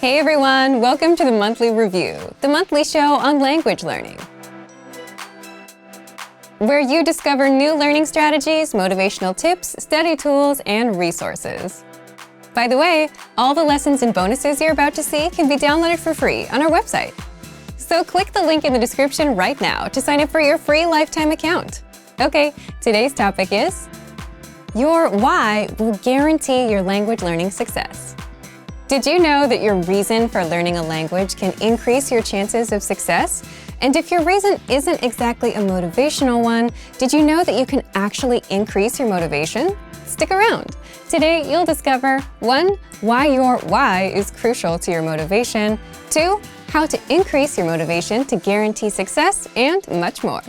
Hey everyone, welcome to the Monthly Review, the monthly show on language learning, where you discover new learning strategies, motivational tips, study tools, and resources. By the way, all the lessons and bonuses you're about to see can be downloaded for free on our website. So click the link in the description right now to sign up for your free lifetime account. Okay, today's topic is your why will guarantee your language learning success. Did you know that your reason for learning a language can increase your chances of success? And if your reason isn't exactly a motivational one, did you know that you can actually increase your motivation? Stick around. Today, you'll discover 1. Why your why is crucial to your motivation, 2. How to increase your motivation to guarantee success, and much more.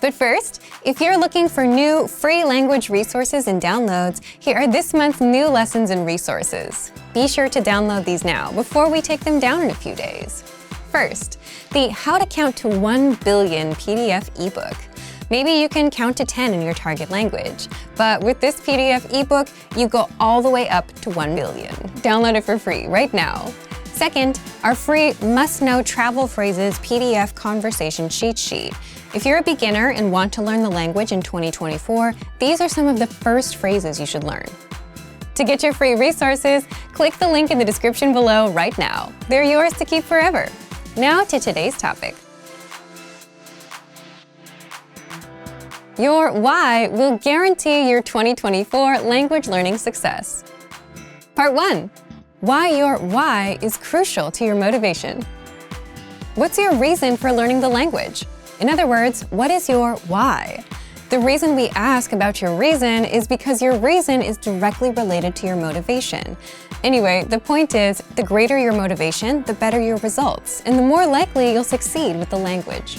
But first, if you're looking for new free language resources and downloads, here are this month's new lessons and resources. Be sure to download these now before we take them down in a few days. First, the How to Count to 1 Billion PDF ebook. Maybe you can count to 10 in your target language, but with this PDF ebook, you go all the way up to 1 billion. Download it for free right now. Second, our free must-know travel phrases PDF conversation cheat sheet. If you're a beginner and want to learn the language in 2024, these are some of the first phrases you should learn. To get your free resources, click the link in the description below right now. They're yours to keep forever. Now to today's topic. Your why will guarantee your 2024 language learning success. Part 1. Why your why is crucial to your motivation. What's your reason for learning the language? In other words, what is your why? The reason we ask about your reason is because your reason is directly related to your motivation. Anyway, the point is, the greater your motivation, the better your results, and the more likely you'll succeed with the language.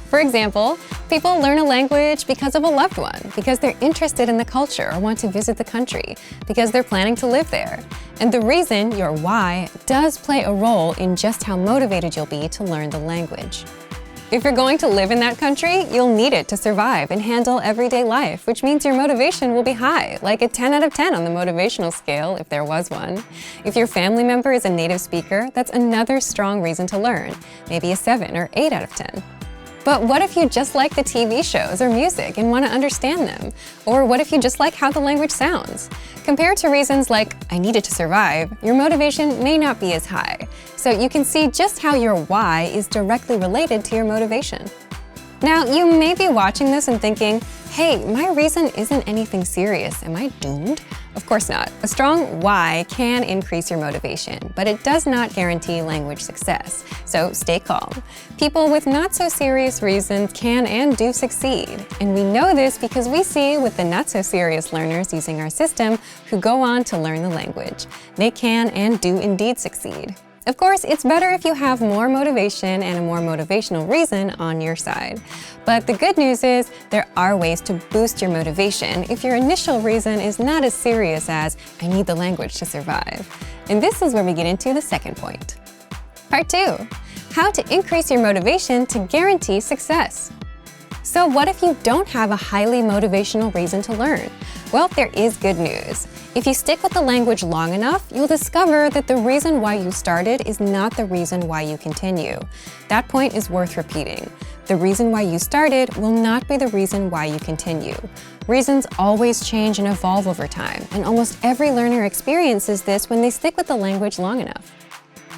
For example, people learn a language because of a loved one, because they're interested in the culture or want to visit the country, because they're planning to live there. And the reason, your why, does play a role in just how motivated you'll be to learn the language. If you're going to live in that country, you'll need it to survive and handle everyday life, which means your motivation will be high, like a 10 out of 10 on the motivational scale, if there was one. If your family member is a native speaker, that's another strong reason to learn, maybe a 7 or 8 out of 10. But what if you just like the TV shows or music and want to understand them? Or what if you just like how the language sounds? Compared to reasons like, I need it to survive, your motivation may not be as high. So you can see just how your why is directly related to your motivation. Now, you may be watching this and thinking, hey, my reason isn't anything serious. Am I doomed? Of course not. A strong why can increase your motivation, but it does not guarantee language success. So stay calm. People with not so serious reasons can and do succeed. And we know this because we see with the not so serious learners using our system who go on to learn the language. They can and do indeed succeed. Of course, it's better if you have more motivation and a more motivational reason on your side. But the good news is there are ways to boost your motivation if your initial reason is not as serious as, I need the language to survive. And this is where we get into the second point. Part 2. How to increase your motivation to guarantee success. So what if you don't have a highly motivational reason to learn? Well, there is good news. If you stick with the language long enough, you'll discover that the reason why you started is not the reason why you continue. That point is worth repeating. The reason why you started will not be the reason why you continue. Reasons always change and evolve over time, and almost every learner experiences this when they stick with the language long enough.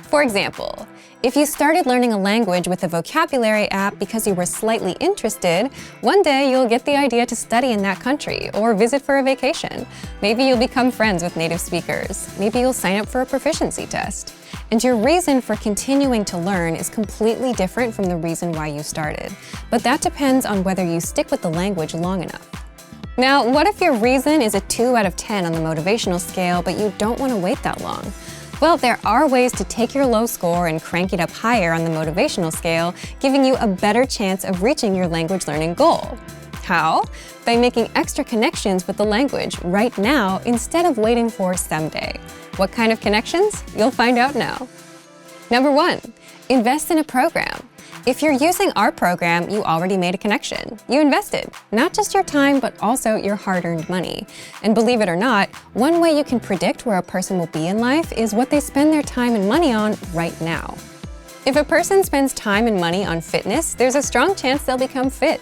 For example, if you started learning a language with a vocabulary app because you were slightly interested, one day you'll get the idea to study in that country or visit for a vacation. Maybe you'll become friends with native speakers. Maybe you'll sign up for a proficiency test. And your reason for continuing to learn is completely different from the reason why you started. But that depends on whether you stick with the language long enough. Now, what if your reason is a 2 out of 10 on the motivational scale, but you don't want to wait that long? Well, there are ways to take your low score and crank it up higher on the motivational scale, giving you a better chance of reaching your language learning goal. How? By making extra connections with the language right now instead of waiting for someday. What kind of connections? You'll find out now. Number 1, invest in a program. If you're using our program, you already made a connection. You invested, not just your time, but also your hard-earned money. And believe it or not, one way you can predict where a person will be in life is what they spend their time and money on right now. If a person spends time and money on fitness, there's a strong chance they'll become fit.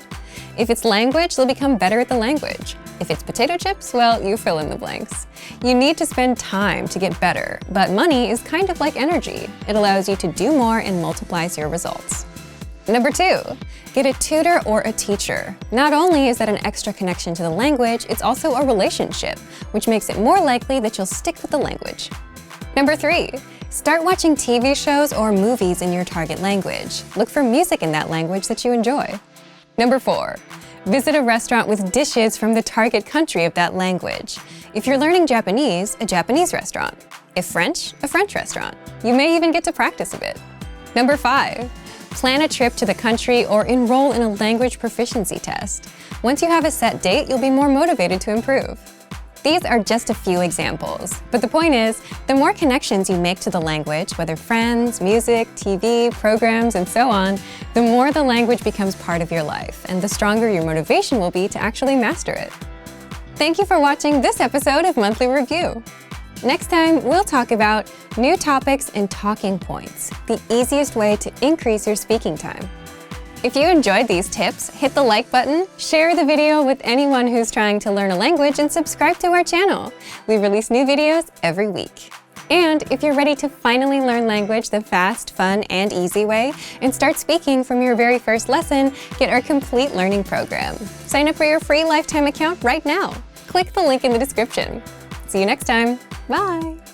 If it's language, they'll become better at the language. If it's potato chips, well, you fill in the blanks. You need to spend time to get better, but money is kind of like energy. It allows you to do more and multiplies your results. Number 2, get a tutor or a teacher. Not only is that an extra connection to the language, it's also a relationship, which makes it more likely that you'll stick with the language. Number 3, start watching TV shows or movies in your target language. Look for music in that language that you enjoy. Number 4, visit a restaurant with dishes from the target country of that language. If you're learning Japanese, a Japanese restaurant. If French, a French restaurant. You may even get to practice a bit. Number 5, plan a trip to the country or enroll in a language proficiency test. Once you have a set date, you'll be more motivated to improve. These are just a few examples, but the point is, the more connections you make to the language, whether friends, music, TV, programs, and so on, the more the language becomes part of your life, and the stronger your motivation will be to actually master it. Thank you for watching this episode of Monthly Review. Next time, we'll talk about new topics and talking points, the easiest way to increase your speaking time. If you enjoyed these tips, hit the like button, share the video with anyone who's trying to learn a language, and subscribe to our channel. We release new videos every week. And if you're ready to finally learn language the fast, fun, and easy way, and start speaking from your very first lesson, get our complete learning program. Sign up for your free lifetime account right now. Click the link in the description. See you next time. Bye!